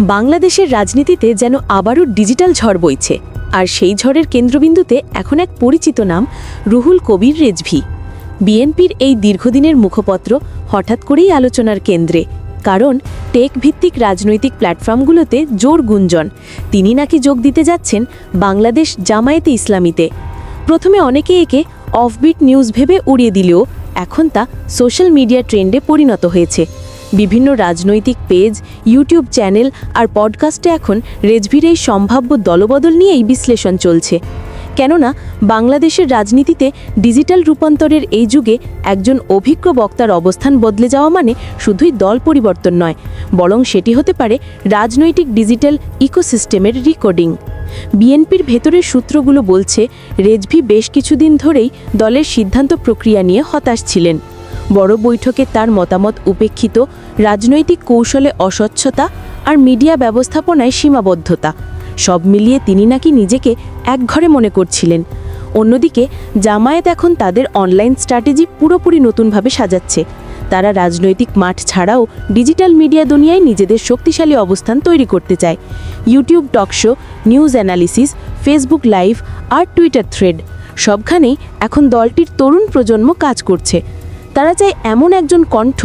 বাংলাদেশের রাজনীতিতে যেন আবারও ডিজিটাল ঝড় বইছে, আর সেই ঝড়ের কেন্দ্রবিন্দুতে এখন এক পরিচিত নাম, রুহুল কবির রেজভী। বিএনপির এই দীর্ঘদিনের মুখপত্র হঠাৎ করেই আলোচনার কেন্দ্রে, কারণ টেক ভিত্তিক রাজনৈতিক প্ল্যাটফর্মগুলোতে জোর গুঞ্জন তিনি নাকি যোগ দিতে যাচ্ছেন বাংলাদেশ জামায়াতে ইসলামীতে। প্রথমে অনেকে একে অফবিট নিউজ ভেবে উড়িয়ে দিলেও এখন তা সোশ্যাল মিডিয়া ট্রেন্ডে পরিণত হয়েছে। বিভিন্ন রাজনৈতিক পেজ, ইউটিউব চ্যানেল আর পডকাস্টে এখন রেজভীর এই সম্ভাব্য দলবদল নিয়েই বিশ্লেষণ চলছে। কেননা বাংলাদেশের রাজনীতিতে ডিজিটাল রূপান্তরের এই যুগে একজন অভিজ্ঞ বক্তার অবস্থান বদলে যাওয়া মানে শুধুই দল পরিবর্তন নয়, বরং সেটি হতে পারে রাজনৈতিক ডিজিটাল ইকোসিস্টেমের রিকোডিং। বিএনপির ভেতরের সূত্রগুলো বলছে, রেজভী বেশ কিছুদিন ধরেই দলের সিদ্ধান্ত প্রক্রিয়া নিয়ে হতাশ ছিলেন। বড় বৈঠকে তার মতামত উপেক্ষিত, রাজনৈতিক কৌশলে অস্বচ্ছতা আর মিডিয়া ব্যবস্থাপনায় সীমাবদ্ধতা, সব মিলিয়ে তিনি নাকি নিজেকে একঘরে মনে করছিলেন। অন্যদিকে জামায়াত এখন তাদের অনলাইন স্ট্র্যাটেজি পুরোপুরি নতুনভাবে সাজাচ্ছে। তারা রাজনৈতিক মাঠ ছাড়াও ডিজিটাল মিডিয়া দুনিয়ায় নিজেদের শক্তিশালী অবস্থান তৈরি করতে চায়। YouTube talk show, news analysis, Facebook live আর টুইটার থ্রেড, সবখানেই এখন দলটির তরুণ প্রজন্ম কাজ করছে। তারা চায় এমন একজন কণ্ঠ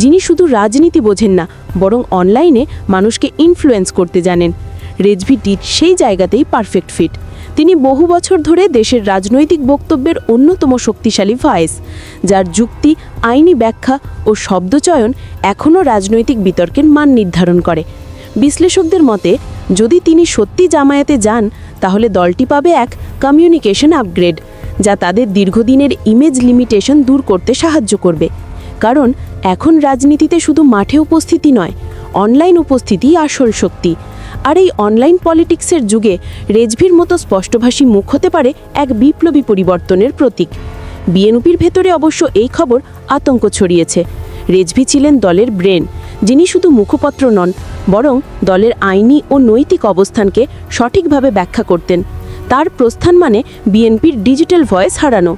যিনি শুধু রাজনীতি বোঝেন না, বরং অনলাইনে মানুষকে ইনফ্লুয়েন্স করতে জানেন। রেজভী সেই জায়গাতেই পারফেক্ট ফিট। তিনি বহু বছর ধরে দেশের রাজনৈতিক বক্তব্যের অন্যতম শক্তিশালী ভয়েস, যার যুক্তি, আইনি ব্যাখ্যা ও শব্দচয়ন এখনও রাজনৈতিক বিতর্কের মান নির্ধারণ করে। বিশ্লেষকদের মতে, যদি তিনি সত্যি জামায়াতে যান, তাহলে দলটি পাবে এক কমিউনিকেশন আপগ্রেড, যা তাদের দীর্ঘদিনের ইমেজ লিমিটেশন দূর করতে সাহায্য করবে। কারণ এখন রাজনীতিতে শুধু মাঠে উপস্থিতি নয়, অনলাইন উপস্থিতিই আসল শক্তি। আর এই অনলাইন পলিটিক্সের যুগে রেজভীর মতো স্পষ্টভাষী মুখ হতে পারে এক বিপ্লবী পরিবর্তনের প্রতীক। বিএনপির ভেতরে অবশ্য এই খবর আতঙ্ক ছড়িয়েছে। রেজভী ছিলেন দলের ব্রেন, যিনি শুধু মুখপত্র নন, বরং দলের আইনি ও নৈতিক অবস্থানকে সঠিকভাবে ব্যাখ্যা করতেন। তার প্রস্থান মানে বিএনপির ডিজিটাল ভয়েস হারানো,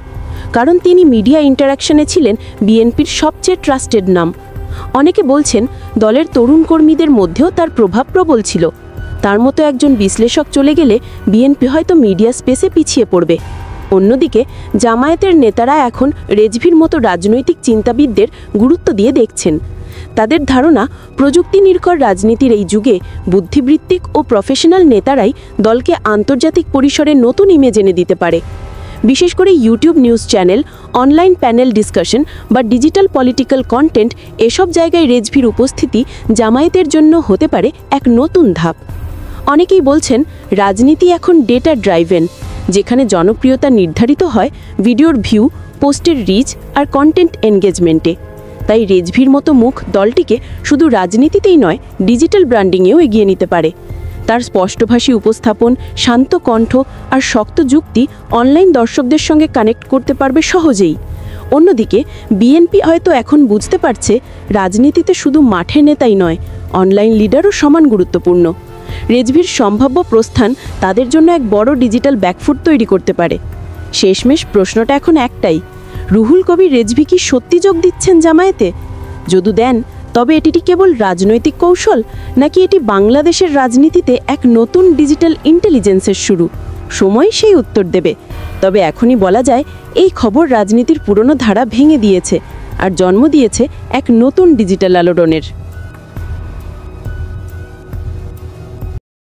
কারণ তিনি মিডিয়া ইন্টারাকশনে ছিলেন বিএনপির সবচেয়ে ট্রাস্টেড নাম। অনেকে বলছেন, দলের তরুণ কর্মীদের মধ্যেও তার প্রভাব প্রবল ছিল। তার মতো একজন বিশ্লেষক চলে গেলে বিএনপি হয়তো মিডিয়া স্পেসে পিছিয়ে পড়বে। অন্যদিকে জামায়াতের নেতারা এখন রেজভীর মতো রাজনৈতিক চিন্তাবিদদের গুরুত্ব দিয়ে দেখছেন। তাদের ধারণা, প্রযুক্তি নির্ভর রাজনীতির এই যুগে বুদ্ধিবৃত্তিক ও প্রফেশনাল নেতারাই দলকে আন্তর্জাতিক পরিসরে নতুন ইমেজ এনে দিতে পারে। বিশেষ করে YouTube news channel, online panel discussion বা ডিজিটাল পলিটিক্যাল কন্টেন্ট, এসব জায়গায় রেজভীর উপস্থিতি জামায়াতের জন্য হতে পারে এক নতুন ধাপ। অনেকেই বলছেন, রাজনীতি এখন ডেটা ড্রাইভেন, যেখানে জনপ্রিয়তা নির্ধারিত হয় ভিডিওর ভিউ, পোস্টের রিচ আর কন্টেন্ট এনগেজমেন্টে। তাই রেজভীর মতো মুখ দলটিকে শুধু রাজনীতিতেই নয়, ডিজিটাল ব্র্যান্ডিংয়েও এগিয়ে নিতে পারে। তার স্পষ্টভাষী উপস্থাপন, শান্ত কণ্ঠ আর শক্ত যুক্তি অনলাইন দর্শকদের সঙ্গে কানেক্ট করতে পারবে সহজেই। অন্যদিকে বিএনপি হয়তো এখন বুঝতে পারছে, রাজনীতিতে শুধু মাঠের নেতাই নয়, অনলাইন লিডারও সমান গুরুত্বপূর্ণ। রেজভীর সম্ভাব্য প্রস্থান তাদের জন্য এক বড় ডিজিটাল ব্যাকফুট তৈরি করতে পারে। শেষমেশ প্রশ্নটা এখন একটাই, রুহুল কবির রেজভী কি সত্যি যোগ দিচ্ছেন জামায়াতে? যদি দেন, তবে এটি কেবল রাজনৈতিক কৌশল, নাকি এটি বাংলাদেশের রাজনীতিতে এক নতুন ডিজিটাল ইন্টেলিজেন্সের শুরু? সময় সেই উত্তর দেবে। তবে এখনই বলা যায়, এই খবর রাজনীতির পুরনো ধারা ভেঙে দিয়েছে আর জন্ম দিয়েছে এক নতুন ডিজিটাল আলোড়নের।